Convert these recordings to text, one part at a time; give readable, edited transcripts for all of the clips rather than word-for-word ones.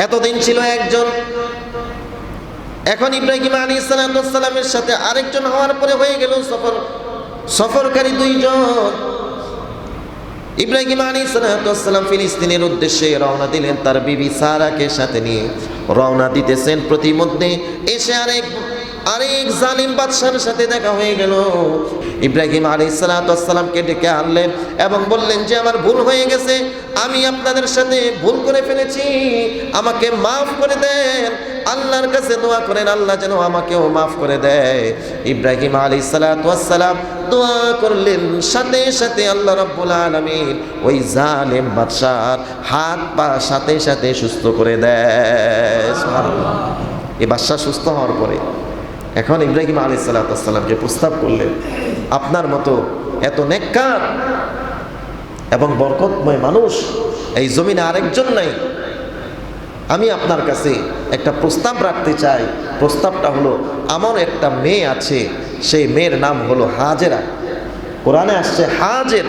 এতদিন ছিল একজন, এখন ইব্রাহিম আলাইহিস সালামের সাথে আরেকজন হওয়ার পরে হয়ে গেল সফরকারী দুইজন। ইব্রাহিম আলাইহিস সালাম ফিলিস্তিনের উদ্দেশ্যে রওনা দিলেন, তার বিবি সারাকে সাথে নিয়ে রওনা দিতেছেন। প্রতিমধ্যে এসে আরেক জালিম বাদশার সাথে দেখা হয়ে গেল। ইব্রাহিম আলাইহিস সালামকে ডেকে আনলেন এবং বললেন যে আমার ভুল হয়ে গেছে, আমি আপনাদের সাথে ভুল করে ফেলেছি, আমাকে মাফ করে দেন। আল্লাহর কাছে দোয়া করেন, আল্লাহ যেন আমাকেও মাফ করে দেয়। ইব্রাহিম আলাইহিস সালাম দোয়া করলেন, সাথে সাথে আল্লাহ রাব্বুল আলামিন ওই জালেম বাদশার হাত পা সাথে সাথে সুস্থ করে দেয়। সুবহানাল্লাহ। এই বাদশা সুস্থ হওয়ার পরে এখন ইব্রাহিম আলাইহিস সালামকে প্রস্তাব করলেন, আপনার মতো এত নেককার এবং বরকতময় মানুষ এই জমিনে আরেকজন নাই। আমি আপনার কাছে একটা প্রস্তাব রাখতে চাই। প্রস্তাবটা হলো, আমার একটা মেয়ে আছে, সেই মেয়ের নাম হলো হাজেরা। কোরআনে আসছে হাজের।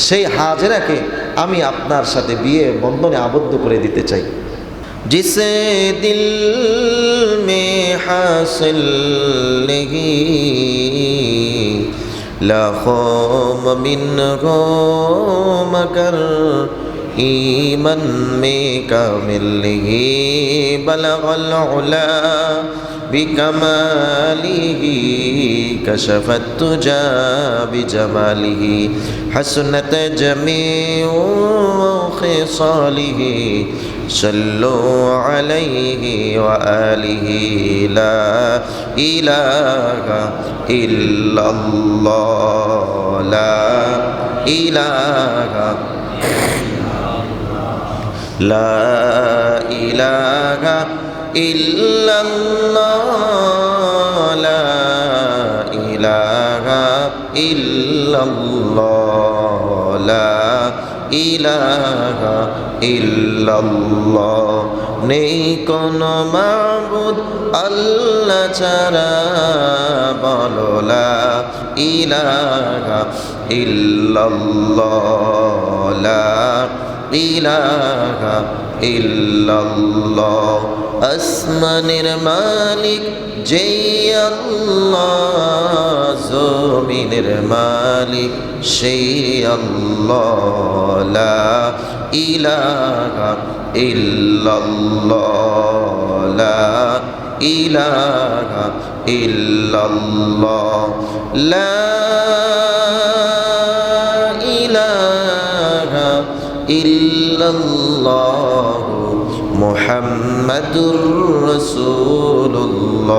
সেই হাজেরাকে আমি আপনার সাথে বিয়ে বন্ধনে আবদ্ধ করে দিতে চাই। जिसे दिल में हासिल नहीं लाखों मिन हो मगर ईमन में कामिल नहीं बलगल उला बिकमालिही कशफत तुजा बिजमालिही हसनत जमीउ खिसालिही सल्लु अलैहि व आलिहि ला इलाहा इल्लल्लाह ला इलाहा ला इलाहा इल्लल्लाह ला इलाहा इल्लल्लाह ला ইলাহা ইল্লাল্লাহ। নেই কোনো মাবুদ আল্লাহ ছাড়া, বলো লা ইলাহা ইল্লাল্লাহ লা ইলাহা ইল্লাল্লাহ। আসমানের মালিক যেই আল্লাহ, জমিনের মালিক সেই আল্লাহ, লা ইলাহা ইল্লাল্লাহ লা ইলাহা ইল্লাল্লাহ লা ইলাহা ইল্লাল্লাহ মুহাম্মাদুর রাসূলুল্লাহ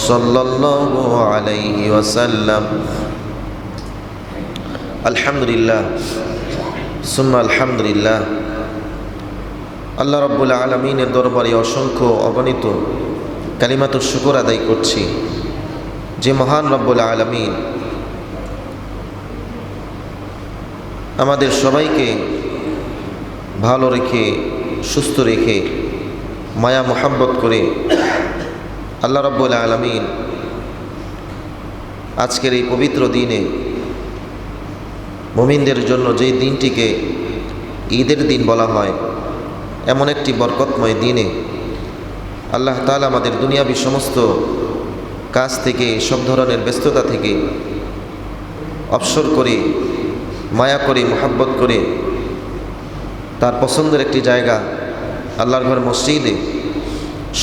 সাল্লাল্লাহু আলাইহি ওয়াসাল্লাম। আলহামদুলিল্লাহ সুম্মা আলহামদুলিল্লাহ। আল্লাহ রাব্বুল আলামিনের দরবারে অসংখ্য অগণিত কালিমাতুর শুকর আদায় করছি যে মহান রব্বুল আলামিন আমাদের সবাইকে ভালো রেখে সুস্থ রেখে মায়া মোহাব্বত করে আল্লাহ রাব্বুল আলামিন আজকের এই পবিত্র দিনে মুমিনদের জন্য যেই দিনটিকে ঈদের দিন বলা হয়, এমন একটি বরকতময় দিনে আল্লাহ তাআলা আমাদের দুনিয়াবী সমস্ত কাজ থেকে, সব ধরনের ব্যস্ততা থেকে অবসর করে, মায়া করে, মোহাব্বত করে তার পছন্দের একটি জায়গা আল্লাহর ঘর মসজিদে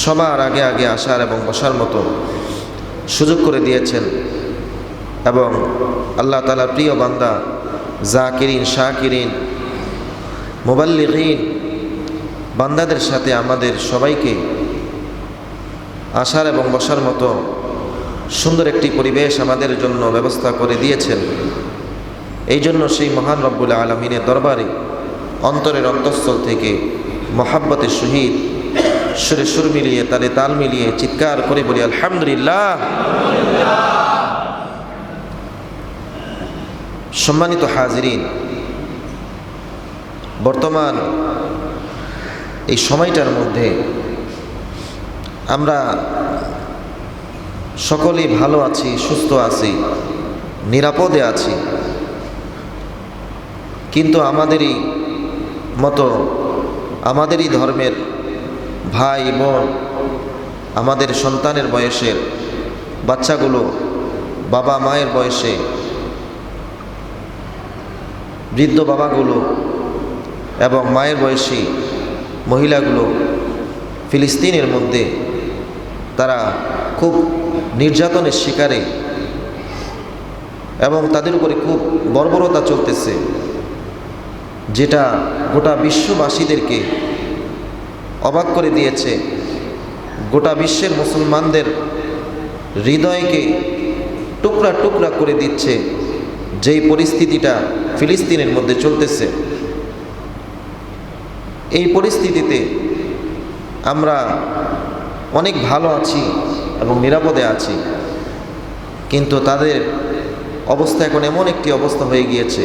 সবার আগে আগে আসার এবং বসার মতো সুযোগ করে দিয়েছেন। এবং আল্লাহ তাআলার প্রিয় বান্দা জাকিরিন, শাকিরিন, মুবাল্লিগিন বান্দাদের সাথে আমাদের সবাইকে আসার এবং বসার মতো সুন্দর একটি পরিবেশ আমাদের জন্য ব্যবস্থা করে দিয়েছেন। এই জন্য সেই মহান রব্বুল আলামিনের দরবারে অন্তরের অন্তঃস্থল থেকে মহাব্বতের সহিত সুরে সুর মিলিয়ে, তালে তাল মিলিয়ে চিৎকার করে বলি আলহামদুলিল্লাহ। সম্মানিত হাজিরিন, বর্তমান এই সময়টার মধ্যে আমরা সকলেই ভালো আছি, সুস্থ আছি, নিরাপদে আছি, কিন্তু আমাদেরই মতো আমাদেরই ধর্মের ভাই বোন, আমাদের সন্তানের বয়সের বাচ্চাগুলো, বাবা মায়ের বয়সে বৃদ্ধ বাবাগুলো এবং মায়ের বয়সী মহিলাগুলো ফিলিস্তিনের মধ্যে তারা খুব নির্যাতনের শিকারে এবং তাদের উপরে খুব বর্বরতা চলতেছে, যেটা গোটা বিশ্ববাসীদেরকে অবাক করে দিয়েছে। গোটা বিশ্বের মুসলমানদের হৃদয়কে টুকরা টুকরা করে দিচ্ছে যেই পরিস্থিতিটা ফিলিস্তিনের মধ্যে চলতেছে। এই পরিস্থিতিতে আমরা অনেক ভালো আছি এবং নিরাপদে আছি, কিন্তু তাদের অবস্থা এখন এমন একটি অবস্থা হয়ে গিয়েছে,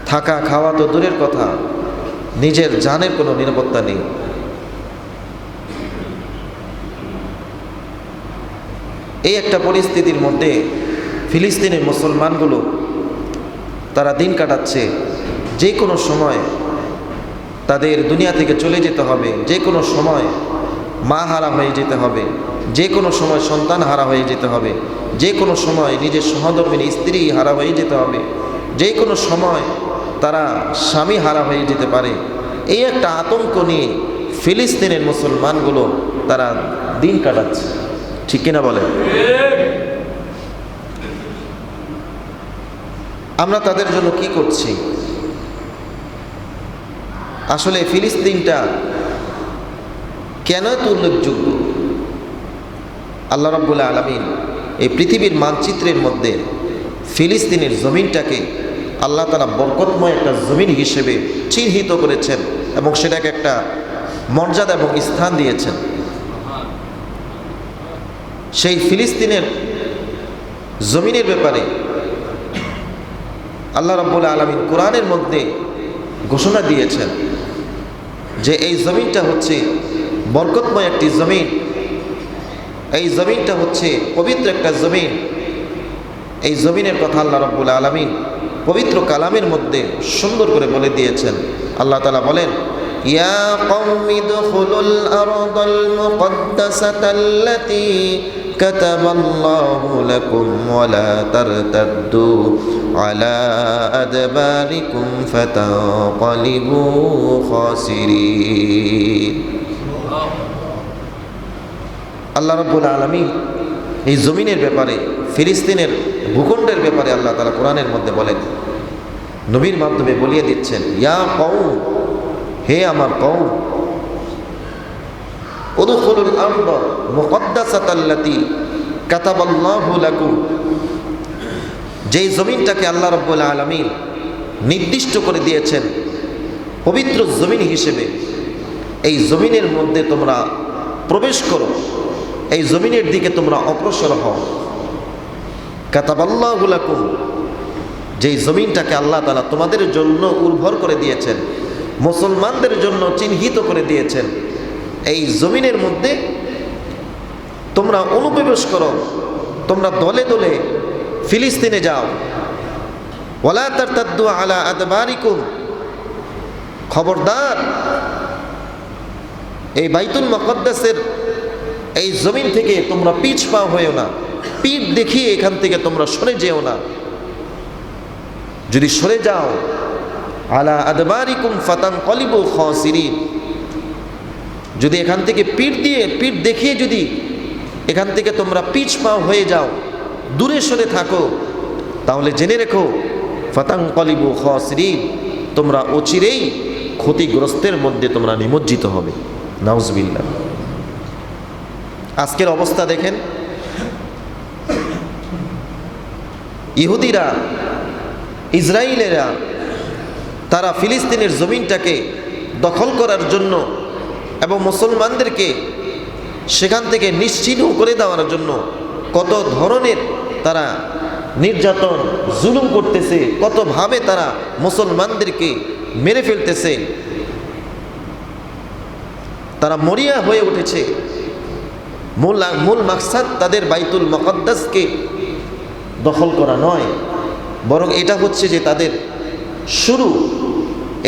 থাকা খাওয়া তো দূরের কথা, নিজের জানের কোনো নিরাপত্তা নেই। এই একটা পরিস্থিতির মধ্যে ফিলিস্তিনের মুসলমানগুলো তারা দিন কাটাচ্ছে। যে কোনো সময় তাদের দুনিয়া থেকে চলে যেতে হবে, যে কোনো সময় মা হারা হয়ে যেতে হবে, যে কোনো সময় সন্তান হারা হয়ে যেতে হবে, যে কোনো সময় নিজের সহধর্মিনী স্ত্রী হারা হয়ে যেতে হবে, যে কোনো সময় তারা স্বামী হারা হয়ে যেতে পারে। এই একটা আতঙ্ক নিয়ে ফিলিস্তিনের মুসলমানগুলো তারা দিন কাটাচ্ছে, ঠিক কিনা বলে? আমরা তাদের জন্য কি করছি? আসলে ফিলিস্তিনটা কেন এত উল্লেখযোগ্য? আল্লাহ রাব্বুল আলামিন এই পৃথিবীর মানচিত্রের মধ্যে ফিলিস্তিনের জমিনটাকে আল্লাহ তাআলা বরকতময় একটা জমিন হিসেবে চিহ্নিত করেছেন এবং সেটাকে একটা মর্যাদা এবং স্থান দিয়েছেন। সেই ফিলিস্তিনের জমিনের ব্যাপারে আল্লাহ রাব্বুল আলামিন কোরআনের মধ্যে ঘোষণা দিয়েছেন যে এই জমিনটা হচ্ছে বরকতময় একটি জমিন, এই জমিনটা হচ্ছে পবিত্র একটা জমিন। এই জমিনের কথা আল্লাহ রাব্বুল আলামিন পবিত্র কালামের মধ্যে সুন্দর করে বলে দিয়েছেন। আল্লাহ তাআলা বলেন, ইয়া কওমি দুখুলুল আরদাল মুকদ্দাসাতাল্লাতী কাতাবাল্লাহু লাকুম ওয়া লা তারতাদ্দু আলা আদবারিকুম ফাতানকালিবু খাসিরিন। আল্লাহ রাব্বুল আলামিন এই জমিনের ব্যাপারে, ফিলিস্তিনের ভূখণ্ডের ব্যাপারে আল্লাহ তাআলা কোরআনের মধ্যে বলেন, নবীর মাধ্যমে বলিয়ে দিচ্ছেন, ইয়া কওম, হে আমার কওম, উদখুলুল আরদ মুকদ্দাসাতাল্লাতী কাতাবাল্লাহু লাকুম, যেই জমিনটাকে আল্লাহ রাব্বুল আলামিন নির্দিষ্ট করে দিয়েছেন পবিত্র জমিন হিসেবে, এই জমিনের মধ্যে তোমরা প্রবেশ করো, এই জমিনের দিকে তোমরা অগ্রসর হও। কাতাবাল্লাহু লাকুম, যেই জমিনটাকে আল্লাহ তাআলা তোমাদের জন্য উর্বর করে দিয়েছেন, মুসলমানদের জন্য চিহ্নিত করে দিয়েছেন, এই জমিনের মধ্যে তোমরা অনুপ্রবেশ করো, তোমরা দলে দলে ফিলিস্তিনে যাও। ওয়ালা তারতাদ্দু আলা আদবারিকুম, খবরদার এই বাইতুল মুকদ্দাসের এই জমিন থেকে তোমরা পিছ পা হয়েও না, পিঠ দেখিয়ে এখান থেকে তোমরা সরে যেও না। যদি সরে যাও, আলা আদবারিকুম ফাতানকালিবু খাসিরিন, যদি এখান থেকে পিঠ দেখিয়ে যদি এখান থেকে তোমরা পিছ পা হয়ে যাও, দূরে সরে থাকো, তাহলে জেনে রেখো ফাতানকালিবু খাসিরিন, তোমরা অচিরেই ক্ষতিগ্রস্তের মধ্যে তোমরা নিমজ্জিত হবে। নাউজুবিল্লাহ। আজকের অবস্থা দেখেন, ইহুদিরা, ইসরায়েলেরা তারা ফিলিস্তিনের জমিনটাকে দখল করার জন্য এবং মুসলমানদেরকে সেখান থেকে নিশ্চিহ্ন করে দেওয়ার জন্য কত ধরনের তারা নির্যাতন জুলুম করতেছে, কতভাবে তারা মুসলমানদেরকে মেরে ফেলতেছে। তারা মরিয়া হয়ে উঠেছে। মূল মাকসাদ তাদের বাইতুল মুকদ্দাসকে দখল করা নয়, বরং এটা হচ্ছে যে তাদের শুরু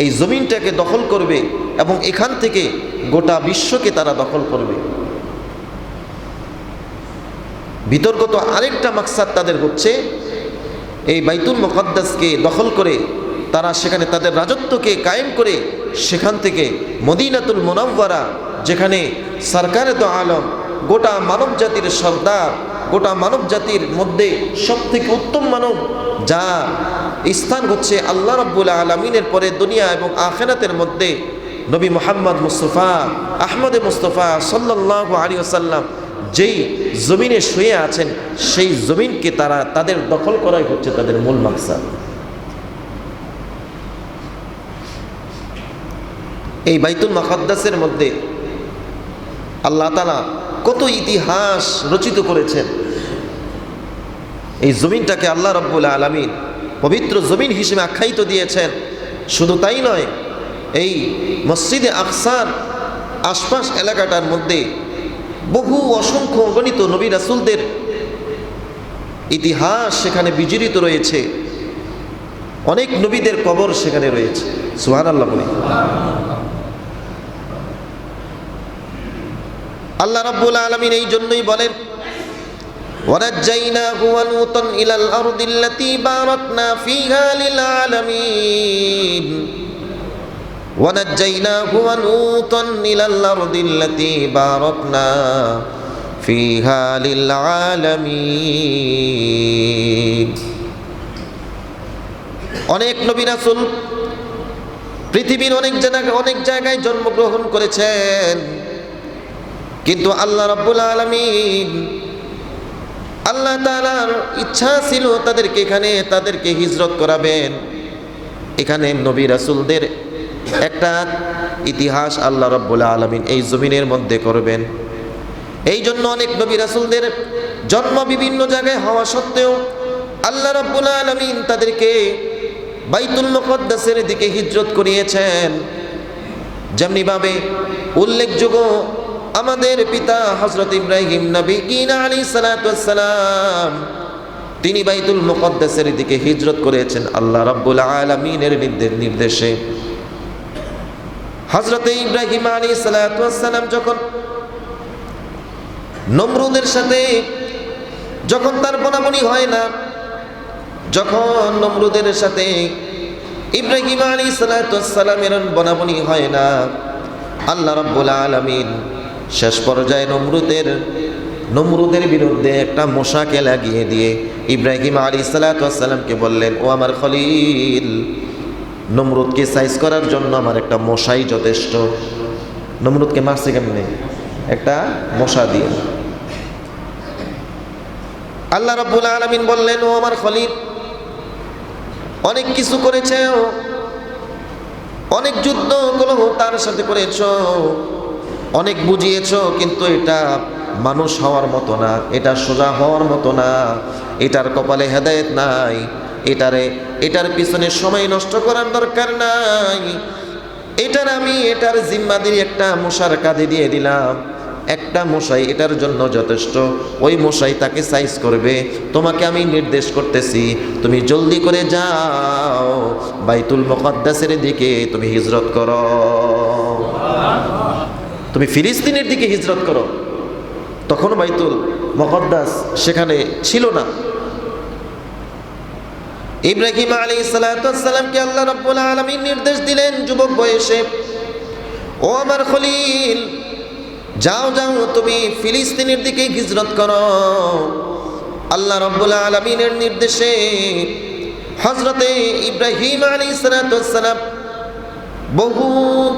এই জমিনটাকে দখল করবে এবং এখান থেকে গোটা বিশ্বকে তারা দখল করবে। বিতর্কত আরেকটা মাকসাদ তাদের হচ্ছে এই বাইতুল মুকাদ্দাসকে দখল করে তারা সেখানে তাদের রাজত্বকে কায়েম করে সেখান থেকে মদিনাতুল মুনাওয়ারা, যেখানে সরকারে তো আলম, গোটা মানব জাতির সর্দার, গোটা মানব জাতির মধ্যে সবথেকে উত্তম মানব, যা স্থান হচ্ছে আল্লাহ রাব্বুল আলামিনের পরে দুনিয়া এবং আখিরাতের মধ্যে নবী মুহাম্মদ মুস্তাফা আহমদে মুস্তাফা সাল্লাল্লাহু আলাইহি ওয়াসাল্লাম যেই জমিনে শুয়ে আছেন, সেই জমিনকে তারা তাদের দখল করাই হচ্ছে তাদের মূল মাকসাদ। এই বাইতুল মুকাদ্দাসের মধ্যে আল্লাহ তাআলা কত ইতিহাস রচিত করেছেন। এই জমিনটাকে আল্লাহ রাব্বুল আলামিন পবিত্র জমিন হিসেবে আখ্যায়িত দিয়েছেন। শুধু তাই নয়, এই মসজিদে আকসার আশপাশ এলাকাটার মধ্যে বহু অসংখ্য অগণিত নবী রাসূলদের ইতিহাস সেখানে বিজড়িত রয়েছে। অনেক নবীদের কবর সেখানে রয়েছে। সুবহানাল্লাহ বলি। আল্লাহ রাব্বুল আলামিন এই জন্যই বলেন, ওয়ানাজ্জাইনাহু ওয়া লূতান ইলাল আরদিল্লাতী বারাকনা ফীহা লিল আলামিন। ওয়ানাজ্জাইনাহু ওয়া লূতান ইলাল আরদিল্লাতী বারাকনা ফীহা লিল আলামিন। অনেক নবী রাসূল পৃথিবীর অনেক জায়গায় জন্মগ্রহণ করেছেন, কিন্তু আল্লাহ রাব্বুল আলামিন, আল্লাহ তাআলার ইচ্ছা ছিল তাদেরকে হিজরত করাবেন। এখানে নবী রাসূলদের একটা ইতিহাস আল্লাহ রাব্বুল আলামিন এই জমিনের মধ্যে করবেন। এই জন্য অনেক নবী রাসূলদের জন্ম বিভিন্ন জায়গায় হওয়া সত্ত্বেও আল্লাহ রাব্বুল আলামিন তাদেরকে বাইতুল মুকাদ্দাসের দিকে হিজরত করিয়েছেন। যেমনিভাবে উল্লেখযোগ্য আমাদের পিতা হযরত ইব্রাহিম নবী আলাইহিস সালাতু ওয়াস সালাম, তিনি বাইতুল মুকাদ্দাসের দিকে হিজরত করেছেন আল্লাহ রাব্বুল আলামিনের নির্দেশে। হযরত ইব্রাহিম আলাইহিস সালাতু ওয়াস সালাম যখন নমরুদের সাথে তার বনাবনি হয় না, যখন নমরুদের সাথে ইব্রাহিম আলাইহিস সালাতু ওয়াস সালামের বনাবনি হয় না, আল্লাহ রাব্বুল আলামিন শেষ পর্যায়ে নমরুদের বিরুদ্ধে একটা মশাকে লাগিয়ে দিয়ে ইব্রাহিম আলাইহিস সালাতু ওয়াস সালামকে বললেন, ও আমার খলিল, নমরুদকে সাইজ করার জন্য আমার একটা মশাই যথেষ্ট। নমরুদকে মারছে কেমনে? একটা মশা দিয়ে। আল্লাহ রাব্বুল আলামিন বললেন, ও আমার খলিল, অনেক কিছু করেছে, অনেক যুদ্ধ কলহ তার সাথে করেছ, অনেক বুঝিয়েছ, কিন্তু এটা মানুষ হওয়ার মতো না, এটা সোজা হওয়ার মতো না, এটার কপালে হেদায়েত নাই, এটার পিছনে সময় নষ্ট করার দরকার নাই। এটার জিম্মাদারি একটা মশার কাঁধে দিয়ে দিলাম। একটা মশাই এটার জন্য যথেষ্ট। ওই মশাই তাকে সাইজ করবে। তোমাকে আমি নির্দেশ করতেছি, তুমি জলদি করে যাও, বাইতুল মুকাদ্দাসের দিকে তুমি হিজরত করো, তুমি ফিলিস্তিনের দিকে হিজরত করো। তখন বাইতুল মুকাদ্দাস সেখানে ছিল না। ইব্রাহিম আলাইহিস সালাতু ওয়াস সালামকে আল্লাহ রাব্বুল আলামিন নির্দেশ দিলেন যুবক বয়সে, ও আমার খলিল, যাও তুমি ফিলিস্তিনের দিকে হিজরত করো। আল্লাহ রাব্বুল আলামিনের নির্দেশে হযরতে ইব্রাহিম আলাইহিস সালাতু ওয়াস সালাম বহু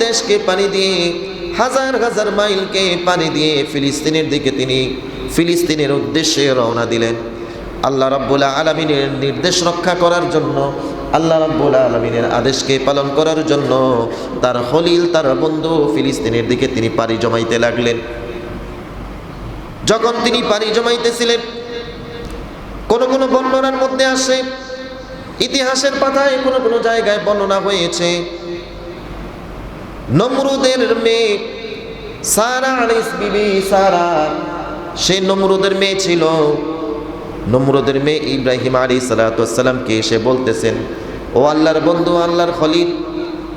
দেশকে পানি দিয়ে, হাজার হাজার মাইলকে পানি দিয়ে ফিলিস্তিনের দিকে তিনি ফিলিস্তিনের উদ্দেশ্যে রওনা দিলেন। আল্লাহ রাব্বুল আলামিনের নির্দেশ রক্ষা করার জন্য, আল্লাহ রাব্বুল আলামিনের আদেশকে পালন করার জন্য তার খলিল, তার বন্ধু ফিলিস্তিনের দিকে তিনি পাড়ি জমাইতে লাগলেন। যখন তিনি পাড়ি জমাইতেছিলেন, কোনো বর্ণনার মধ্যে আসে, ইতিহাসের পাতায় কোনো জায়গায় বর্ণনা হয়েছে, নমরুদের মেয়ে সারা বিবি সারা, সে নমরুদের মেয়ে ছিল। নমরুদের মেয়ে ইব্রাহিম আলাইহিস সালাতু ওয়াস সালামকে এসে বলতেছেন, ও আল্লাহর বন্ধু, আল্লাহর খলিল,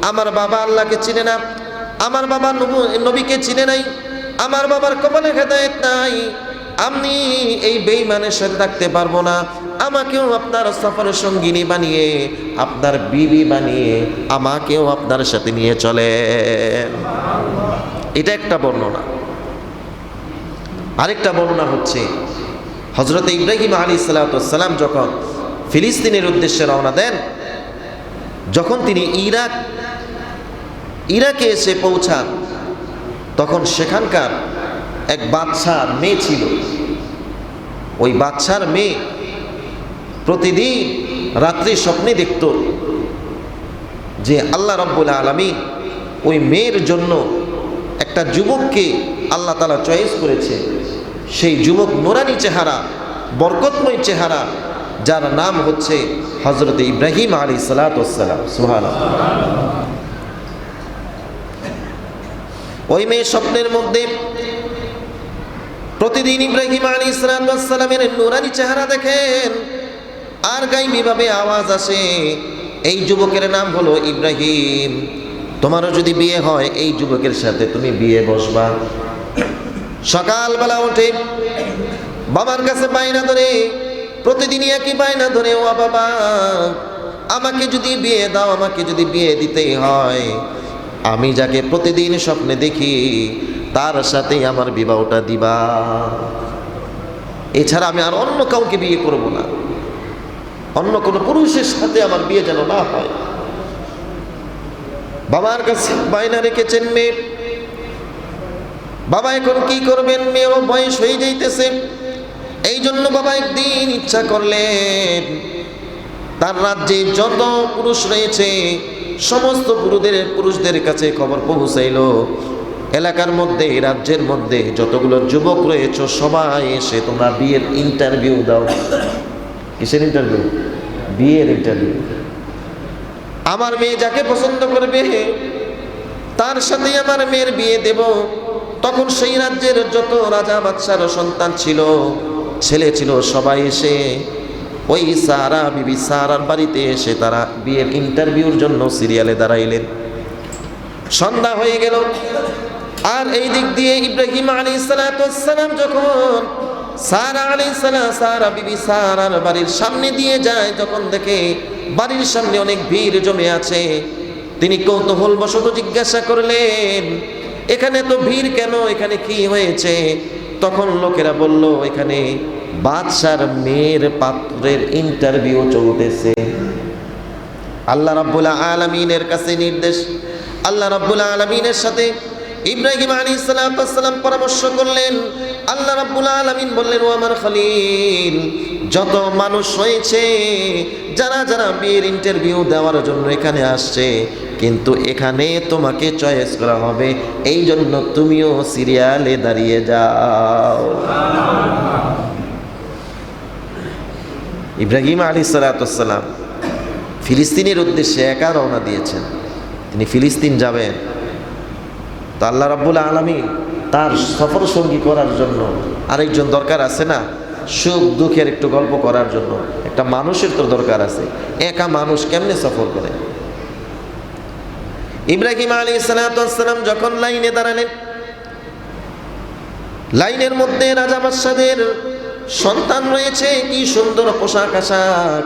আমার বাবা আল্লাহকে চিনে না, আমার বাবা নবীকে চিনে নাই, আমার বাবার কপালে হেদায়েত নাই, আমি এই বেঈমানের সাথে থাকতে পারবো না, আমাকেও আপনার সফরের সঙ্গিনী বানিয়ে, আপনার বিবি বানিয়ে আমাকেও আপনার সাথে নিয়ে চলেন। এটা একটা বর্ণনা। আরেকটা বর্ণনা হচ্ছে হযরত ইব্রাহিম আলাইহিস সালাম যখন ফিলিস্তিনের উদ্দেশ্যে রওনা দেন, যখন তিনি ইরাকে এসে পৌঁছান, তখন সেখানকার এক বাদশার মেয়ে ছিল। ওই বাদশার মেয়ে প্রতিদিন রাত্রি স্বপ্নে দেখত যে আল্লাহ রাব্বুল আলামিন ওই মেয়ের জন্য একটা যুবককে আল্লাহ তাআলা চয়েস করেছে। সেই যুবক নুরানি চেহারা, বরকতময় চেহারা, যার নাম হচ্ছে হযরত ইব্রাহিম আলাইহিস সালাম। সুবহানাল্লাহ। ওই মেয়ে স্বপ্নের মধ্যে প্রতিদিন ইব্রাহিম আলাইহিস সালামের নুরানি চেহারা দেখেন, আর গায়বীভাবে আওয়াজ আসে, এই যুবকের নাম হলো ইব্রাহিম, তোমারও যদি বিয়ে হয় এই যুবকের সাথে তুমি বিয়ে বসবা। সকালবেলা উঠে বাবার কাছে বায়না ধরে, প্রতিদিনই একই বায়না ধরে, ও বাবা আমাকে যদি বিয়ে দাও, আমাকে যদি বিয়ে দিতেই হয়, আমি যাকে প্রতিদিন স্বপ্নে দেখি তার সাথেই আমার বিবাহটা দিবা, এছাড়া আমি আর অন্য কাউকে বিয়ে করব না, অন্য কোনো পুরুষের সাথে আমার বিয়ে যেন না হয়। বাবার কাছে বায়না রেখেছেন মেয়ে। বাবা এখন কি করবেন, মেয়েরও বয়স হয়ে যাইতেছে। এই জন্য বাবা একদিন ইচ্ছা করলেন তার রাজ্যে যত পুরুষ রয়েছে সমস্ত পুরুষদের কাছে খবর পৌঁছাইল, এলাকার মধ্যে, রাজ্যের মধ্যে যতগুলো যুবক রয়েছে সবাই এসে তোমরা বিয়ের ইন্টারভিউ দাও। কিসের ইন্টারভিউ? বিয়ের ইন্টারভিউ। আমার মেয়ে যাকে পছন্দ করবে তার সাথেই আমার মেয়ের বিয়ে দেব। তখন সেই রাজ্যের যত রাজা বাদশার সন্তান ছিল, ছেলে ছিল, সবাই এসে ওই সারা বিবি সারার বাড়িতে এসে তারা বিয়ের ইন্টারভিউর জন্য সিরিয়ালে দাঁড়াইলেন। সন্ধ্যা হয়ে গেল, আর এই দিক দিয়ে ইব্রাহিম আলাইহিস সালাম যখন সারা বিবি সারার বাড়ির সামনে দিয়ে যায়, যখন দেখে বাড়ির সামনে অনেক ভিড় জমে আছে, তিনি কৌতূহলবশত জিজ্ঞাসা করলেন, এখানে তো ভিড় কেন, এখানে কি হয়েছে? তখন লোকেরা বলল, এখানে বাদশার মেয়ের পাত্রের ইন্টারভিউ চলতেছে। আল্লাহ রাব্বুল আলামিনের কাছে নির্দেশ, আল্লাহ রাব্বুল আলামিনের সাথে ইব্রাহিম আলাইহিস সালাম পরামর্শ করলেন। আল্লাহ রাব্বুল আলামিন বললেন, ও আমার খলিল, যত মানুষ হয়েছে, যারা যারা বিয়ের ইন্টারভিউ দেওয়ার জন্য এখানে আসছে, কিন্তু এখানে তোমাকে চয়েস করা হবে, এই জন্য তুমিও সিরিয়ালে দাঁড়িয়ে যাও। ইব্রাহিম আলাইহিস সালাম ফিলিস্তিনের উদ্দেশ্যে একা রওনা দিয়েছেন। তিনি ফিলিস্তিন যাবেন, তো আল্লাহ রাব্বুল আলামিন তার সফর সঙ্গী করার জন্য আরেকজন দরকার আছে না? সুখ দুঃখের একটু গল্প করার জন্য একটা মানুষের তো দরকার আছে। একা মানুষ কেমনে সফর করে? ইব্রাহিম আলাইহিস সালাম যখন লাইনে দাঁড়ালেন, লাইনের মধ্যে রাজা বাদশাদের সন্তান রয়েছে, কি সুন্দর পোশাক আশাক,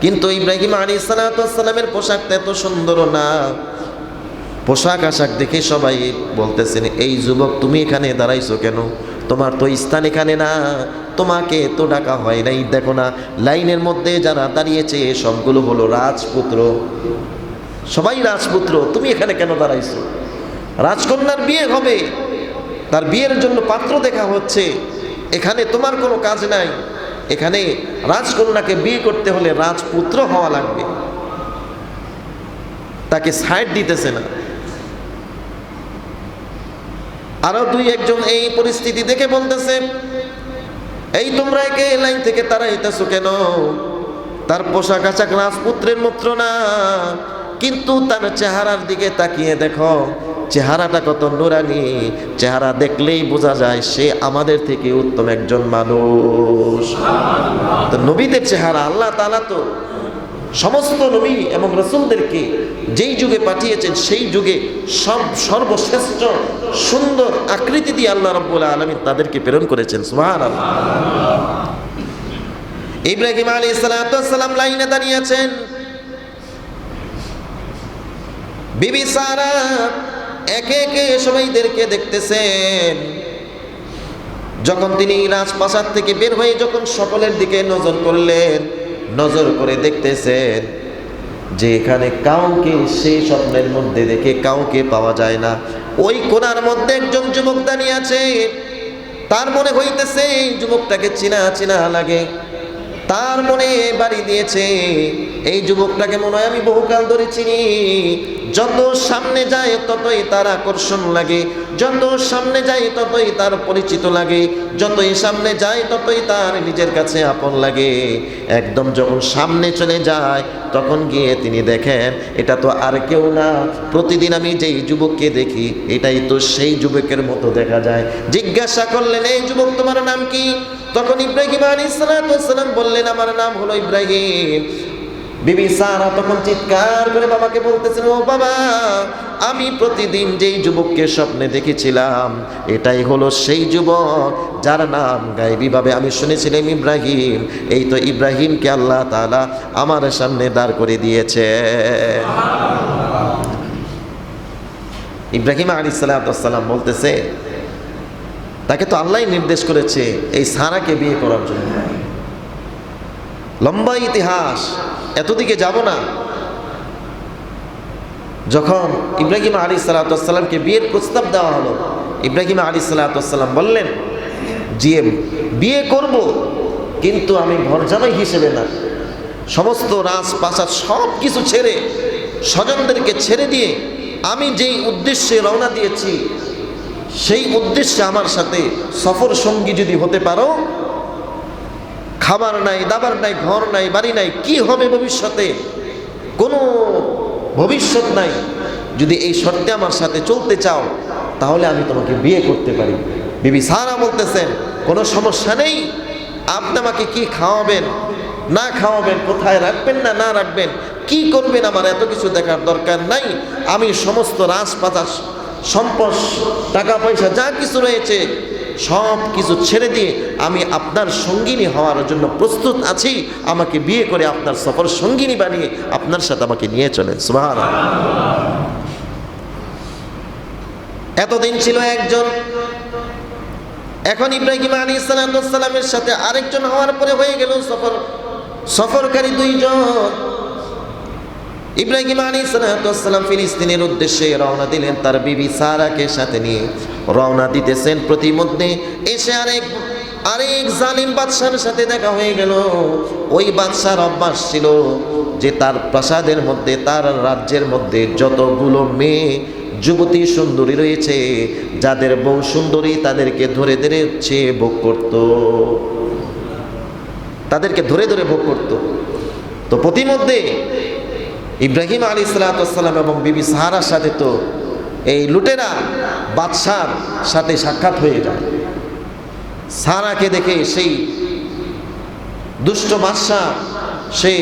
কিন্তু ইব্রাহিম আলাইহিস সালামের পোশাকটা এত সুন্দর না। পোশাক আশাক দেখে সবাই বলতেছেন, এই যুবক তুমি এখানে দাঁড়াইছো কেন? তোমার তো স্থান এখানে না, তোমাকে তো ডাকা হয় নাই। দেখো না, লাইনের মধ্যে যারা দাঁড়িয়েছে সবগুলো হলো রাজপুত্র, সবাই রাজপুত্র, তুমি এখানে কেন দাঁড়াইছো? রাজকন্যার বিয়ে হবে, তার বিয়ের জন্য পাত্র দেখা হচ্ছে, এখানে তোমার কোনো কাজ নাই। এখানে রাজকন্যাকে বিয়ে করতে হলে রাজপুত্র হওয়া লাগবে, তাকে সাইড দিতেছে না। আরো দুই একজন এই পরিস্থিতি দেখে বলতেছে, এই তোমরা একে লাইন থেকে তাড়াইতেছো কেন? তার পোশাক আশাক রাজপুত্রের মতো না, কিন্তু তার চেহারার দিকে তাকিয়ে দেখো, চেহারাটা কত নুরানি, চেহারা দেখলেই বোঝা যায় সে আমাদের থেকে উত্তম একজন মানুষ। তো নবীদের চেহারা, আল্লাহ তাআলা তো সমস্ত নবী এবং রাসূলদেরকে যেই যুগে পাঠিয়েছেন সেই যুগে সর্বশ্রেষ্ঠ সুন্দর আকৃতি দিয়ে আল্লাহ রাব্বুল আলামিন তাদেরকে প্রেরণ করেছেন। সুবহানাল্লাহ। ইব্রাহিম আলাইহিস সালাম লাইনে দাঁড়িয়ে আছেন, বিবি সারা একে একে সবাইদেরকে দেখতেছেন। যখন তিনি রাজপ্রাসাদ থেকে বের হয়ে যখন সকলের দিকে নজর করলেন, নজর করে দেখতেছেন যে এখানে কাউকে সেই স্বপ্নের মধ্যে দেখে কাউকে পাওয়া যায় না। ওই কোণার মধ্যে একজন যুবক দাঁড়িয়ে আছে। তার মনে হইতেছে এই যুবকটাকে চিনা চিনা লাগে। তার মনে বাড়ি দিয়েছে এই যুবকটাকে মনে হয় আমি বহুকাল ধরে চিনি। যত সামনে যায় ততই তার আকর্ষণ লাগে, যত সামনে যায় ততই তার পরিচিত লাগে, যতই সামনে যায় ততই তার নিজের কাছে আপন লাগে। একদম যখন সামনে চলে যায় তখন গিয়ে তিনি দেখেন এটা তো আর কেউ না, প্রতিদিন আমি যেই যুবককে দেখি এটাই তো সেই যুবকের মতো দেখা যায়। জিজ্ঞাসা করলেন এই যুবক তোমার নাম কি? তখন ইব্রাহিম আলাইহিস সালাম বললেন আমার নাম হলো ইব্রাহিম। বিবি সারা তখন চিৎকার করে বাবাকে বলতেছেন ও বাবা, আমি প্রতিদিন যেই যুবককে স্বপ্নে দেখেছিলাম এটাই হলো সেই যুবক যার নাম গায়বীভাবে আমি শুনেছিলাম ইব্রাহিম। এই তো ইব্রাহিমকে আল্লাহ তাআলা আমার সামনে দাঁড় করে দিয়েছে। ইব্রাহিম আলাইহিস সালাম বলতেছে তাকে তো আল্লাহই নির্দেশ করেছে এই সারাকে বিয়ে করার জন্য। লম্বা ইতিহাস, এতদিকে যাব না। যখন ইব্রাহিম আলাইহিস সালামকে বিয়ের প্রস্তাব দেওয়া হলো, ইব্রাহিম আলাইহিস সালাম বললেন যে বিয়ে করব কিন্তু আমি ঘর জামাই হিসেবে না, সমস্ত রাজপ্রাসাদ সব কিছু ছেড়ে স্বজনদেরকে ছেড়ে দিয়ে আমি যেই উদ্দেশ্যে রওনা দিয়েছি সেই উদ্দেশ্যে আমার সাথে সফর সঙ্গী যদি হতে পারো। খাবার নাই, দাবার নাই, ঘর নাই, বাড়ি নাই, কি হবে ভবিষ্যতে কোনো ভবিষ্যৎ নাই, যদি এই শর্তে আমার সাথে চলতে চাও তাহলে আমি তোমাকে বিয়ে করতে পারি। বিবি সারা বলতেছেন কোনো সমস্যা নেই, আপনি আমাকে কি খাওয়াবেন না খাওয়াবেন, কোথায় রাখবেন না না রাখবেন, কি করবেন আমার এত কিছু দেখার দরকার নাই। আমি সমস্ত রাজপ্রাসাদ সম্পদ টাকা পয়সা যা কিছু রয়েছে সব কিছু ছেড়ে দিয়ে আমি আপনার সঙ্গিনী হওয়ার জন্য প্রস্তুত আছি। আমাকে বিয়ে করে আপনার সফর সঙ্গিনী বানিয়ে আপনার সাথে আমাকে নিয়ে চলেন। সুবহানাল্লাহ। এতদিন ছিল একজন, এখন ইব্রাহিম আলাইহিস সালামের সাথে আরেকজন হওয়ার পরে হয়ে গেল সফরকারী দুইজন। ইব্রাহিম আলাইহিস সালাম ফিলিস্তিনের উদ্দেশ্যে রওনা দিলেন, তার বিবি সারাকে সাথে নিয়ে রওনা দিতেছেন। প্রতিমধ্যে এসে আরেক জালিম বাদশার সাথে দেখা হয়ে গেল। ওই বাদশার অভ্যাস ছিল যে তার প্রাসাদের মধ্যে, তার রাজ্যের মধ্যে যতগুলো মেয়ে যুবতী সুন্দরী রয়েছে, যাদের বউ সুন্দরী তাদেরকে ধরে ধরে সে ভোগ করত, তাদেরকে ধরে ধরে ভোগ করত। তো প্রতিমধ্যে ইব্রাহিম আলাইহিস সালাম এবং বিবি সারার সাথে তো এই লুটেরা বাদশার সাথে সাক্ষাৎ হয়ে যায়। সারাকে দেখে সেই দুষ্ট বাদশা সে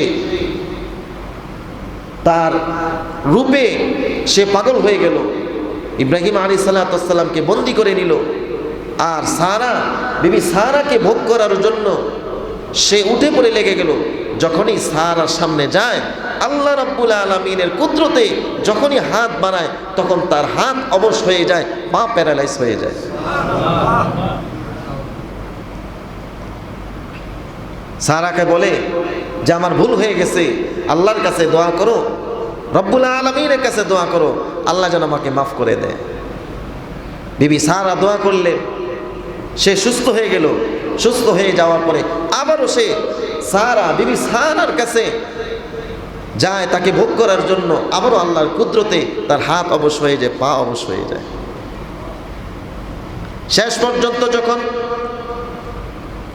তার রূপে সে পাগল হয়ে গেল, ইব্রাহিম আলাইহিস সালামকে বন্দী করে নিল। আর সারা বিবি সারাকে ভোগ করার জন্য সে উঠে পড়ে লেগে গেল। যখনই সারার সামনে যায় আল্লাহ রাব্বুল আলামিনের কুদরতে যখনই হাত বাড়ায় তখন তার হাত অবশ হয়ে যায়, পা প্যারালাইজ হয়ে যায়। সারাকে বলে যে আমার ভুল হয়ে গেছে, আল্লাহর কাছে দোয়া করো, রব্বুল আলামিনের কাছে দোয়া করো, আল্লাহ যেন আমাকে মাফ করে দেয়। বিবি সারা দোয়া করলে সে সুস্থ হয়ে গেল। সুস্থ হয়ে যাওয়ার পরে আবারও সে সারা বিবি সারার কাছে যায় তাকে ভোগ করার জন্য। আবারও আল্লাহর কুদরতে তার হাত অবশ হয়ে যায়, পা অবশ হয়ে যায়। শেষ পর্যন্ত যখন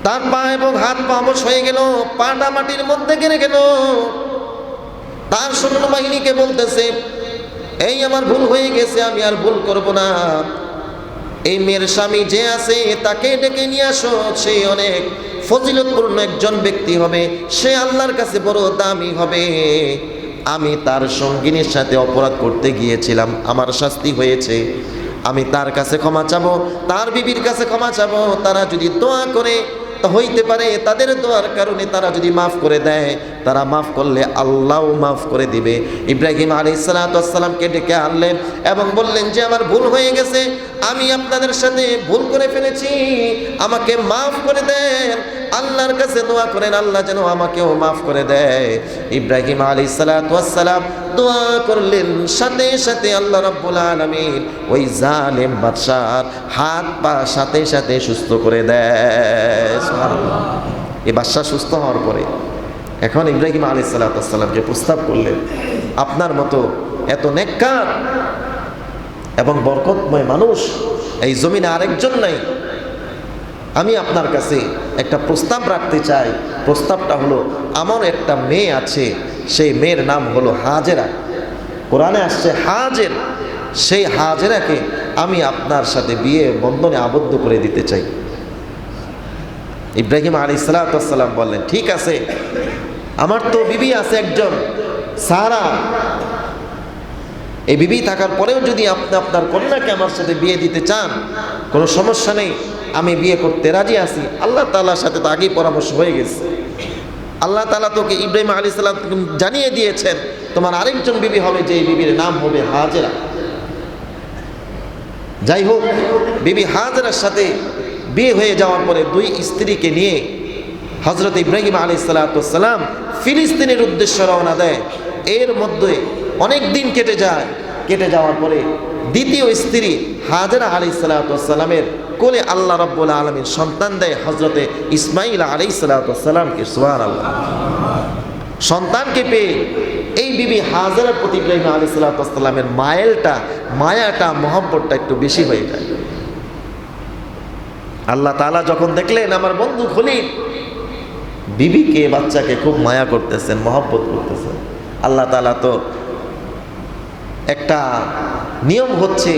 তার পা এবং হাত পা অবশ হয়ে গেল, পাটা মাটির মধ্যে গেড়ে গেল, তার সৈন্যবাহিনীকে বলতেছে এই আমার ভুল হয়ে গেছে, আমি আর ভুল করব না। এই মেয়ের স্বামী যে আছে তাকে ডেকে নিয়ে আসো, সে অনেক ফজিলতপূর্ণ একজন ব্যক্তি হবে, সে আল্লাহর কাছে বড় দামি হবে। আমি তার সঙ্গিনীর সাথে অপরাধ করতে গিয়েছিলাম, আমার শাস্তি হয়েছে, আমি তার কাছে ক্ষমা চাবো, তার বিবির কাছে ক্ষমা চাবো। তারা যদি দোয়া করে তা হইতে পারে তাদের দোয়ার কারণে তারা যদি মাফ করে দেয়, তারা মাফ করলে আল্লাহও মাফ করে দিবে। ইব্রাহিম আলাইহিস সালামকে ডেকে আনলেন এবং বললেন যে আমার ভুল হয়ে গেছে, আমি আপনাদের সাথে ভুল করে ফেলেছি, আমাকে মাফ করে দেন। আল্লাহর কাছে দোয়া করেন, আল্লাহ যেন আমাকেও মাফ করে দেয়। ইব্রাহিম আলাইহিস সালাম দোয়া করলেন, সাথে সাথে আল্লাহ রাব্বুল আলামিন ওই জালেম বাদশার হাত পা সাথে সাথে সুস্থ করে দেয়। সুবহানাল্লাহ। এই বাদশা সুস্থ হওয়ার পরে এখন ইব্রাহিম আলাইহিস সালামকে প্রস্তাব করলেন, আপনার মতো এত নেককার এবং বরকতময় মানুষ এই জমিনে আরেকজন নাই। আমি আপনার কাছে একটা প্রস্তাব রাখতে চাই। প্রস্তাবটা হলো, আমার একটা মেয়ে আছে, সেই মেয়ের নাম হলো হাজেরা, কোরআনে আসছে হাজের। সেই হাজেরাকে আমি আপনার সাথে বিয়ে বন্ধনে আবদ্ধ করে দিতে চাই। ইব্রাহিম আলাইহিস সালাম বললেন, ঠিক আছে, আমার তো বিবি আছে একজন সারা, এই বিবি থাকার পরেও যদি আপনি আপনার কন্যাকে আমার সাথে বিয়ে দিতে চান, কোনো সমস্যা নেই, আমি বিয়ে করতে রাজি আছি। আল্লাহ তাআলার সাথে তো আগেই পরামর্শ হয়ে গেছে। আল্লাহ তাআলা তোকে ইব্রাহিম আলাইহিস সালাম জানিয়ে দিয়েছেন তোমার আরেকজন বিবি হবে, যে বিবির নাম হবে হাজেরা। যাই হোক, বিবি হাজেরার সাথে বিয়ে হয়ে যাওয়ার পরে দুই স্ত্রীকে নিয়ে হযরত ইব্রাহিম আলাইহিস সালাম ফিলিস্তিনের উদ্দেশ্যে রওনা দেয়। এর মধ্যে অনেক দিন কেটে যায়। কেটে যাওয়ার পরে দ্বিতীয় স্ত্রী হাজেরা আলাইহিস সালামের কোলে আল্লাহ রাব্বুল আলামিন সন্তান দেয় হযরতে ইসমাঈল আলাইহিস সালামকে। সুবহানাল্লাহ। সন্তানকে পেয়ে এই বিবি হাজেরার প্রতি ইব্রাহিম আলাইহিস সালামের মায়াটা মহব্বতটা একটু বেশি হয়ে যায়। আল্লাহ তাআলা যখন দেখলেন আমার বন্ধু খলিল বিবিকে, বাচ্চাকে খুব মায়া করতেছেন, মহব্বত করতেছেন, আল্লাহ তাআলা তো একটা নিয়ম হচ্ছে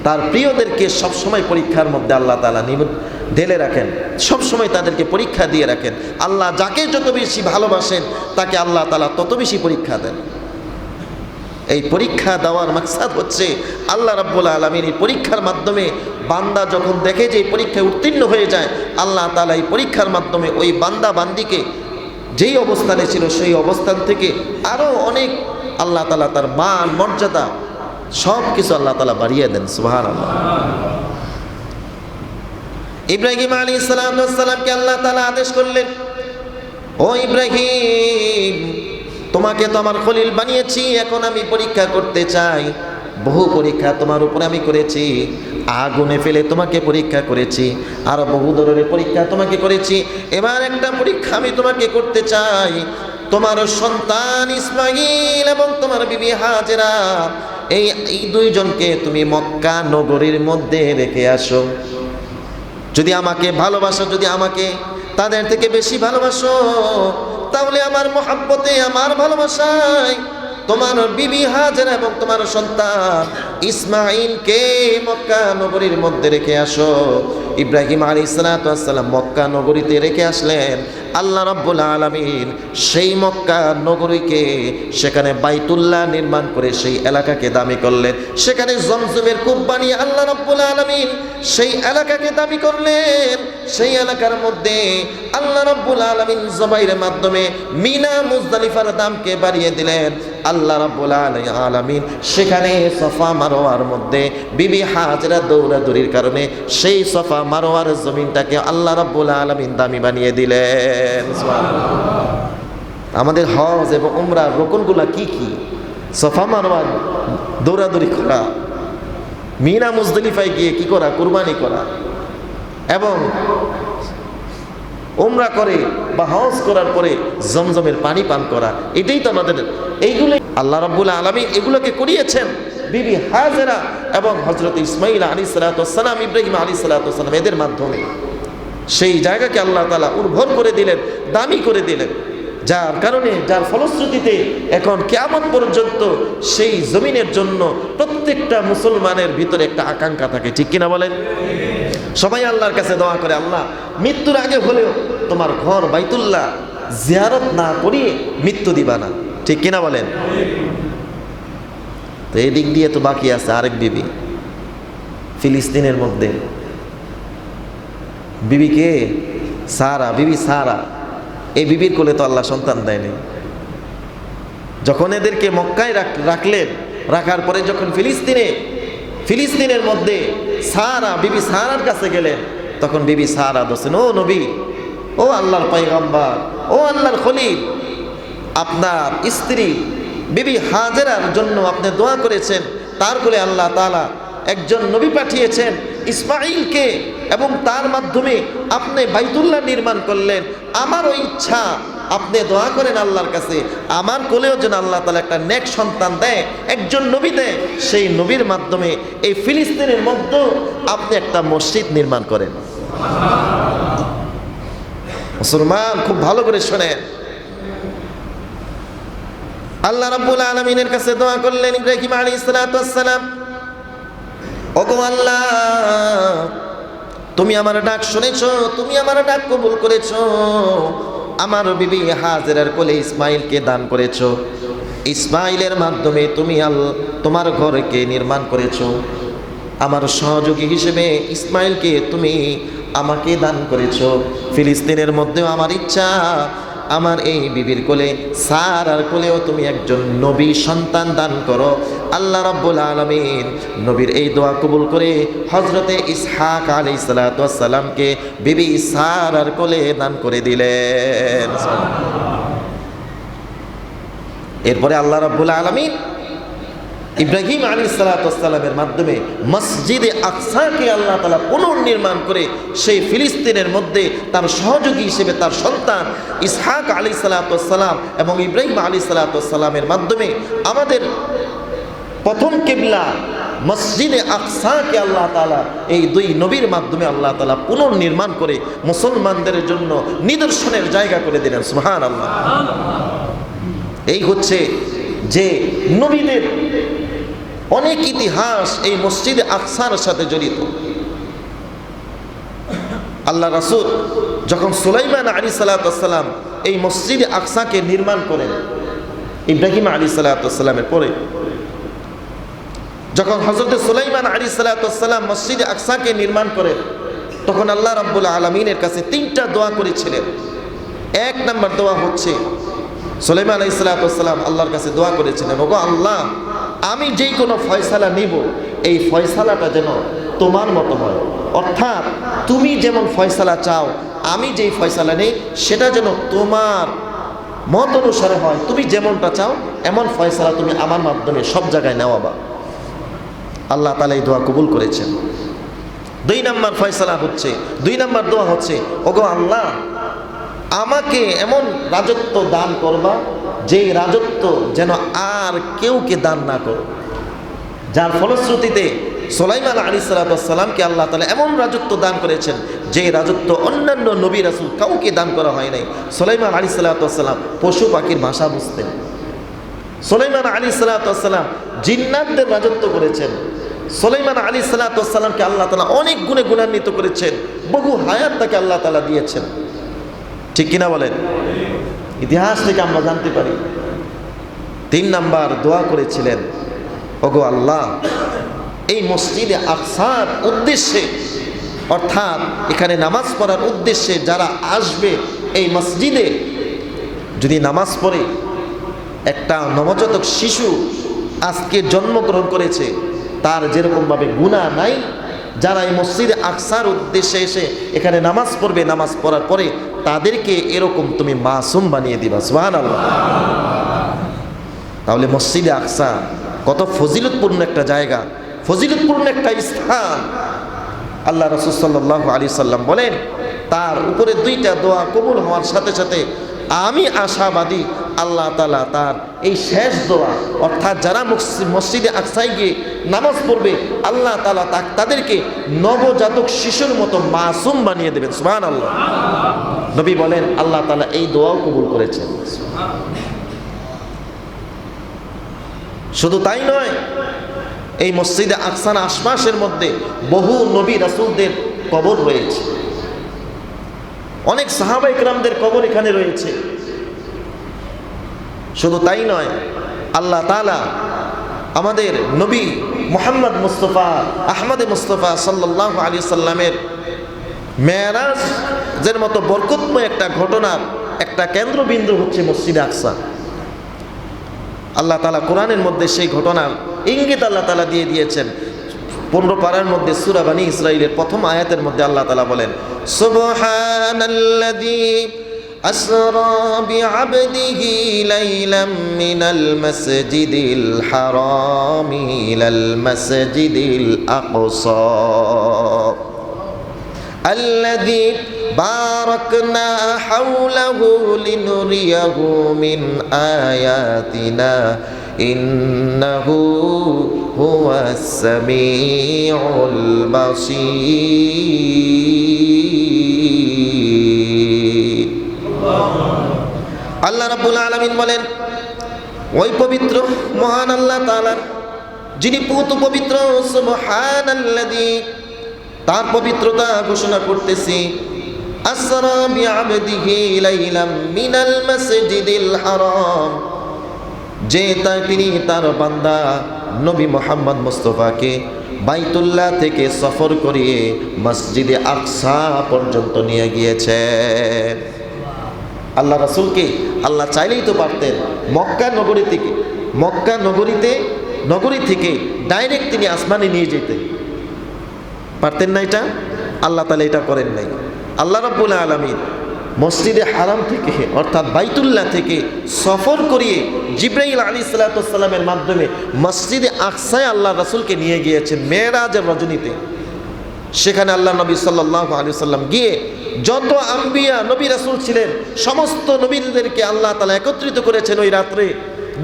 তার প্রিয়দেরকে সবসময় পরীক্ষার মধ্যে আল্লাহ তাআলা ঢেলে রাখেন, সবসময় তাদেরকে পরীক্ষা দিয়ে রাখেন। আল্লাহ যাকে যত বেশি ভালোবাসেন তাকে আল্লাহ তাআলা তত বেশি পরীক্ষা দেন। এই পরীক্ষা দেওয়ার মাকসাদ হচ্ছে আল্লাহ রাব্বুল আলামিন এই পরীক্ষার মাধ্যমে বান্দা যখন দেখে যে এই পরীক্ষায় উত্তীর্ণ হয়ে যায়, আল্লাহ তাআলা এই পরীক্ষার মাধ্যমে ওই বান্দা বান্দিকে যেই অবস্থানে ছিল সেই অবস্থান থেকে আরও অনেক আল্লাহ তাআলা তার মান মর্যাদা সব কিছু আল্লাহ তাআলা বাড়িয়ে দেন। সুবহানাল্লাহ। ইব্রাহিম আলাইহিস সালামকে আল্লাহ তাআলা আদেশ করলেন, ও ইব্রাহিম, তোমাকে তো আমার খলিল বানিয়েছি, এখন আমি পরীক্ষা করতে চাই। বহু পরীক্ষা তোমার উপরে আমি করেছি, আগুনে ফেলে তোমাকে পরীক্ষা করেছি, আরো বহু ধরনের পরীক্ষা তোমাকে করেছি। এবার একটা পরীক্ষা আমি তোমাকে করতে চাই। তোমার সন্তান ইসমাঈল এবং তোমার বিবি হাজেরা, এই দুইজনকে তুমি মক্কা নগরীর মধ্যে রেখে আসো। যদি আমাকে ভালোবাসো, যদি আমাকে তাদের থেকে বেশি ভালোবাসো, তাহলে আমার মহব্বতে, আমার ভালোবাসায় তোমার বিবি হাজেরা এবং তোমার সন্তান ইসমাঈলকে মক্কা নগরীর মধ্যে রেখে আসো। ইব্রাহিম আলাইহিস সালাম মক্কা নগরীতে রেখে আসলেন। আল্লাহ রাব্বুল আলামিন সেই মক্কা নগরীকে, সেখানে বাইতুল্লাহ নির্মাণ করে সেই এলাকাকে দামি করলেন। সেখানে জমজমের কূপ বানিয়ে আল্লাহ রাব্বুল আলামিন সেই এলাকাকে দামি করলেন। সেই এলাকার মধ্যে আল্লাহ রাব্বুল আলামিন জবাইরের মাধ্যমে মিনা মুজদালিফার দামকে বাড়িয়ে দিলেন। আল্লাহ রাব্বুল আলামিন সেখানে সফা মারওয়ার মধ্যে বিবি হাজেরা দৌড়াদৌড়ির কারণে সেই সফা মারওয়ার জমিনটাকে আল্লাহ রাব্বুল আলামিন দামি বানিয়ে দিলেন। আমাদের হজ এবং উমরার রুকনগুলা কি কি? সফা মারওয়া দৌড়াদৌড়ি করা, মিনা মুজদালিফায় গিয়ে কি করা? কুরবানি করা, এবং উমরা করে বা হজ করার পরে জমজমের পানি পান করা, এটাই তো আমাদের। এইগুলো আল্লাহ রাব্বুল আলামিন এগুলোকে করিয়েছেন বিবি হাজেরা এবং হযরত ইসমাঈল আলাইহিস সালাম, ইব্রাহিম আলাইহিস সালাম, এদের মাধ্যমে সেই জায়গাকে আল্লাহ তাআলা উর্বর করে দিলেন, দামি করে দিলেন। যার কারণে, যার ফলশ্রুতিতে এখন কিয়ামত পর্যন্ত সেই জমিনের জন্য প্রত্যেকটা মুসলমানের ভিতরে একটা আকাঙ্ক্ষা থাকে। ঠিক কিনা বলেন? সবাই আল্লাহর কাছে দোয়া করে, আল্লাহ মৃত্যুর আগে হলেও তোমার ঘর বাইতুল্লাহ জিয়ারত না করিয়ে মৃত্যু দিবা না। ঠিক কিনা বলেন? তো এই দিক দিয়ে তো বাকি আছে আরেক বিবি ফিলিস্তিনের মধ্যে। বিবিকে সারা, বিবি সারা, এই বিবির কোলে তো আল্লাহ সন্তান দেয়নি। যখন এদেরকে মক্কায় রাখলেন, রাখার পরে যখন ফিলিস্তিনের মধ্যে সারা, বিবি সারার কাছে গেলেন, তখন বিবি সারা বলছেন, ও নবী, ও আল্লাহর পয়গম্বর, ও আল্লাহর খলিল, আপনার স্ত্রী বিবি হাজেরার জন্য আপনি দোয়া করেছেন, তার কোলে আল্লাহ তাআলা একজন নবী পাঠিয়েছেন ইসমাঈলকে, এবং তার মাধ্যমে আপনি বাইতুল্লাহ নির্মাণ করলেন। আমারও ইচ্ছা আপনি দোয়া করেন আল্লাহর কাছে, আমার কোলেও যেন আল্লাহ তাআলা একটা নেক সন্তান দেয়, একজন নবী দেয়, সেই নবীর মাধ্যমে এই ফিলিস্তিনের মধ্যে আপনি একটা মসজিদ নির্মাণ করেন। মুসলমান খুব ভালো করে শোনেন, আল্লাহ রাব্বুল আলামিনের কাছে দোয়া করলেন ইব্রাহিম আলাইহিস সালাতু ওয়াস সালাম, ওগো আল্লাহ, তুমি আমার ডাক শুনেছো, তুমি আমার ডাক কবুল করেছো, আমার বিবি হাজেরার কোলে ইসমাইলকে দান করেছো, ইসমাইলের মাধ্যমে তুমি তোমার ঘরকে নির্মাণ করেছো, আমার সহযোগী হিসেবে ইসমাইলকে তুমি আমাকে দান করেছো। ফিলিস্তিনের মধ্যেও আমার ইচ্ছা আমার এই বিবির কোলে সারার কোলেও তুমি একজন নবী সন্তান দান করো। আল্লাহ রাব্বুল আলামিন নবীর এই দোয়া কবুল করে হযরতে ইসহাক আলাইহিস সালাতু ওয়াস সালামকে বিবি সারার কোলে দান করে দিলেন। এরপরে আল্লাহ রাব্বুল আলামিন ইব্রাহিম আলাইহিস সালাতু ওয়াস সালামের মাধ্যমে মসজিদে আকসাকে আল্লাহ তাআলা পুনর্নির্মাণ করে সেই ফিলিস্তিনের মধ্যে তার সহযোগী হিসেবে তার সন্তান ইসহাক আলাইহিস সালাতু ওয়াস সালাম এবং ইব্রাহিম আলাইহিস সালাতু ওয়াস সালামের মাধ্যমে আমাদের প্রথম কিবলা মসজিদে আকসাকে আল্লাহ তাআলা এই দুই নবীর মাধ্যমে আল্লাহ তাআলা পুনর্নির্মাণ করে মুসলমানদের জন্য নিদর্শনের জায়গা করে দিলেন। সুবহানাল্লাহ। এই হচ্ছে যে নবীদের অনেক ইতিহাস এই মসজিদে আকসার সাথে জড়িত। আল্লাহ রাসূল যখন সুলাইমান আলাইহিস সালাতু ওয়াস সালাম এই মসজিদে আকসাকে নির্মাণ করেন, ইব্রাহিম আলাইহিস সালাতু ওয়াস সালামের পরে যখন হযরত সুলাইমান আলাইহিস সালাতু ওয়াস সালাম মসজিদে আকসাকে নির্মাণ করেন, তখন আল্লাহ রাব্বুল আলামিনের কাছে তিনটা দোয়া করেছিলেন। এক নম্বর দোয়া হচ্ছে সুলাইমান আলাইহিস সালাতু ওয়াস সালাম আল্লাহর কাছে দোয়া করেছিলেন, ওগো আল্লাহ, আমি যেই কোনো ফয়সালা নিব এই ফয়সালাটা যেন তোমার মতো হয়, অর্থাৎ তুমি যেমন ফয়সালা চাও আমি যেই ফয়সালা নেই সেটা যেন তোমার মত অনুসারে হয়, তুমি যেমনটা চাও এমন ফয়সালা তুমি আমার মাধ্যমে সব জায়গায় নেওয়াবা। আল্লাহ তাআলা এই দোয়া কবুল করেছেন। দুই নম্বর দোয়া হচ্ছে ওগো আল্লাহ, আমাকে এমন রাজত্ব দান করবা যেই রাজত্ব যেন আর কেউকে দান না করো। যার ফলশ্রুতিতে সুলাইমান আলাইহিস সালাতু ওয়াস সালামকে আল্লাহ তাআলা এমন রাজত্ব দান করেছেন যে রাজত্ব অন্যান্য নবী রাসূল কাউকে দান করা হয় নাই। সুলাইমান আলাইহিস সালাতু ওয়াস সালাম পশু পাখির ভাষা বুঝতেন। সুলাইমান আলাইহিস সালাতু ওয়াস সালাম জিন্নাতদের রাজত্ব করেছেন। সুলাইমান আলাইহিস সালাতু ওয়াস সালামকে আল্লাহ তাআলা অনেক গুণে গুণান্বিত করেছেন, বহু হায়াত তাকে আল্লাহ তাআলা দিয়েছেন। ঠিক কিনা বলেন? ইতিহাস থেকে আমরা জানতে পারি। 3 নাম্বার দোয়া করেছিলেন, ওগো আল্লাহ, এই মসজিদে আকসার উদ্দেশ্যে, অর্থাৎ এখানে নামাজ পড়ার উদ্দেশ্যে যারা আসবে এই মসজিদে, যদি নামাজ পড়ে একটা নবজাতক শিশু আজকে জন্মগ্রহণ করেছে তার যেরকমভাবে গুনাহ নাই, যারা এই মসজিদে আকসার উদ্দেশ্যে এসে এখানে নামাজ পড়বে, নামাজ পড়ার পরে তাদেরকে এরকম তুমি মাসুম বানিয়ে দিবা। সুবহানাল্লাহ। তাহলে মসজিদে আকসা কত ফজিলতপূর্ণ একটা জায়গা, ফজিলতপূর্ণ একটা স্থান। আল্লাহ রাসূল সাল্লাল্লাহু আলাইহি সাল্লাম বলেন, তার উপরে 2টা দোয়া কবুল হওয়ার সাথে সাথে আমি আশাবাদী আল্লাহ তাআলা তার এই শেষ দোয়া, অর্থাৎ যারা মসজিদে আকসায় গিয়ে নামাজ পড়বে আল্লাহ তাআলা তাদেরকে নবজাতক শিশুর মতো মাসুম বানিয়ে দেবেন। সুবহানাল্লাহ। নবী বলেন আল্লাহ তাআলা এই দোয়াও কবুল করেছেন। শুধু তাই নয়, এই মসজিদে আকসার আশপাশের মধ্যে বহু নবী রাসূলদের কবর রয়েছে। অনেক সাহাবা ইকরামদের কবর এখানে রয়েছে। শুধু তাই নয়, আল্লাহ তাআলা আমাদের নবী মুহাম্মদ মুস্তাফা আহমদে মুস্তাফা সাল্লাল্লাহু আলাইহি সাল্লামের মেরাজের মতো বরকতময় একটা ঘটনার একটা কেন্দ্রবিন্দু হচ্ছে মসজিদে আকসা। আল্লাহ তাআলা কোরআনের মধ্যে সেই ঘটনার ইঙ্গিত আল্লাহ তাআলা দিয়ে দিয়েছেন। 15 পারার মধ্যে সূরা বনী ইসরাঈলের প্রথম আয়াতের মধ্যে আল্লাহ তাআলা বলেন, সুবহানাল্লাযী আসরা বিআবদিহি লাইলাম মিনাল মাসজিদিল হারামি ইলাল মাসজিদিল আকসা আল্লাযী বারাকনা হাওলাহু লিনুরিয়াহু মিন আয়াতিনা ইন্নাহু হুয়াস সামিউল বাসীর। আল্লাহ রাব্বুল আলামিন বলেন, ওই পবিত্র মহান আল্লাহ তাআলা যিনি পুত পবিত্র, সুবহানাল্লাযী, তার পবিত্রতা ঘোষণা করতেছি, আসরা বিআবদিহি লাইলাম মিনাল মাসজিদিল হারাম, যে তিনি তার বান্দা নবী মুহাম্মদ মুস্তাফাকে বাইতুল্লাহ থেকে সফর করিয়ে মসজিদে আকসা পর্যন্ত নিয়ে গিয়েছেন। আল্লাহ রাসূলকে আল্লাহ চাইলেই তো পারতেন মক্কা নগরী থেকে ডাইরেক্ট তিনি আসমানে নিয়ে যেতে পারতেন না, এটা আল্লাহ তাআলা এটা করেন নাই। আল্লাহ রাব্বুল আলামিন মসজিদে হারাম থেকে অর্থাৎ বাইতুল্লাহ থেকে সফর করিয়ে জিবরাইল আলাইহিস সালাতু ওয়াস সালামের মাধ্যমে মসজিদে আকসায় আল্লাহ রাসূলকে নিয়ে গিয়েছেন মেরাজের রজনীতে। সেখানে আল্লাহ নবী সাল্লাল্লাহু আলাইহি সাল্লাম গিয়ে যত আম্বিয়া নবী রাসূল ছিলেন সমস্ত নবীদেরকে আল্লাহ তাআলা একত্রিত করেছেন ওই রাত্রে,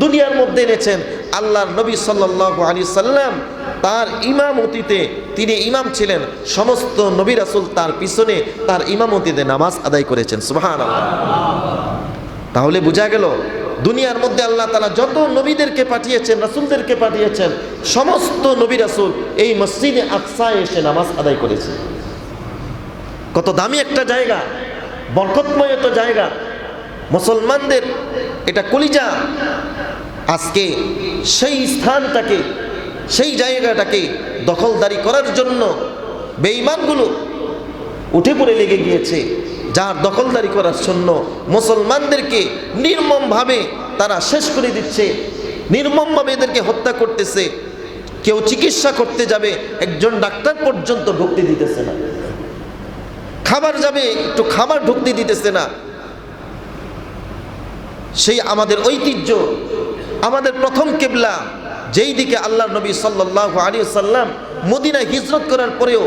দুনিয়ার মধ্যে এনেছেন। আল্লাহর নবী সাল্লাল্লাহু আলাইহি সাল্লাম তার ইমামতিতে, তিনি ইমাম ছিলেন, সমস্ত নবী রাসূল তার পিছনে তার ইমামতিতে নামাজ আদায় করেছেন। সুবহানাল্লাহ। তাহলে বোঝা গেল দুনিয়ার মধ্যে আল্লাহ তাআলা যত নবীদেরকে পাঠিয়েছেন, রাসূলদেরকে পাঠিয়েছেন, সমস্ত নবী রাসূল এই মসজিদে আকসায় এসে নামাজ আদায় করেছে। কত দামি একটা জায়গা, বরকতময় একটা জায়গা, মুসলমানদের এটা কলিজা। আজকে সেই স্থানটাকে, সেই জায়গাটাকে দখলদারি করার জন্য বেঈমানগুলো উঠে পড়ে লেগে গিয়েছে, যার দখলদারি করার জন্য মুসলমানদেরকে নির্মমভাবে তারা শেষ করে দিচ্ছে, নির্মমভাবে এদেরকে হত্যা করতেছে। কেউ চিকিৎসা করতে যাবে, একজন ডাক্তার পর্যন্ত ঢুকতে দিতেছে না, খাবার যাবে একটু খাবার ঢুকতে দিতেছে না। সেই আমাদের ঐতিহ্য, আমাদের প্রথম কিবলা, যেই দিকে আল্লাহর নবী সাল্লাল্লাহু আলাইহি সাল্লাম মদিনায় হিজরত করার পরেও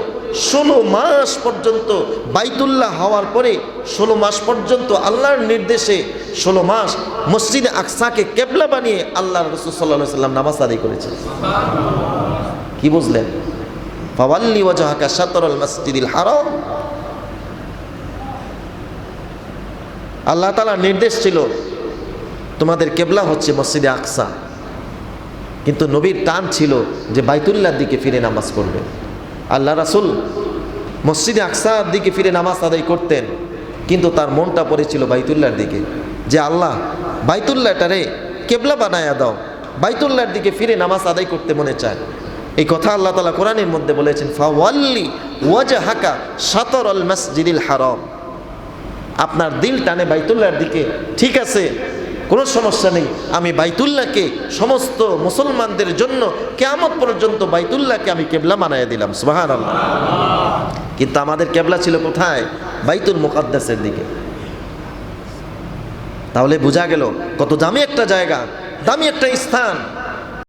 16 মাস পর্যন্ত বাইতুল্লাহ হওয়ার পরে 16 মাস পর্যন্ত আল্লাহর নির্দেশে 16 মাস মসজিদে আকসাকে কিবলা বানিয়ে আল্লাহর রাসূল সাল্লাল্লাহু আলাইহি সাল্লাম নামাজ আদায় করেছেন। কি বুঝলেন? ফাওয়াল্লি ওয়াজহাকা শাতরাল মাসজিদিল হারাম। আল্লাহ তাআলার নির্দেশ ছিল তোমাদের কিবলা হচ্ছে মসজিদে আকসা, কিন্তু নবীর টান ছিল যে বাইতুল্লাহর দিকে ফিরে নামাজ পড়বে। আল্লাহ রাসূল মসজিদে আকসার দিকে ফিরে নামাজ আদায় করতেন, কিন্তু তার মনটা পড়েছিল বাইতুল্লাহর দিকে, যে আল্লাহ বাইতুল্লাহটারে কিবলা বানায়া দাও, বাইতুল্লাহর দিকে ফিরে নামাজ আদায় করতে মনে চায়। এই কথা আল্লাহ তাআলা কোরআনের মধ্যে বলেছেন, ফাওয়াল্লি ওয়াজহাকা শাতরাল মাসজিদিল হারাম। আপনার দিল টানে বাইতুল্লাহর দিকে, ঠিক আছে, কোনো সমস্যা নেই, আমি বাইতুল্লাহকে সমস্ত মুসলমানদের জন্য কিয়ামত পর্যন্ত বাইতুল্লাহকে আমি কিবলা বানায়া দিলাম। সুবহানাল্লাহ। কিন্তু আমাদের কিবলা ছিল কোথায়? বাইতুল মুকাদ্দাসের দিকে। তাহলে বোঝা গেল কত দামি একটা জায়গা, দামি একটা স্থান।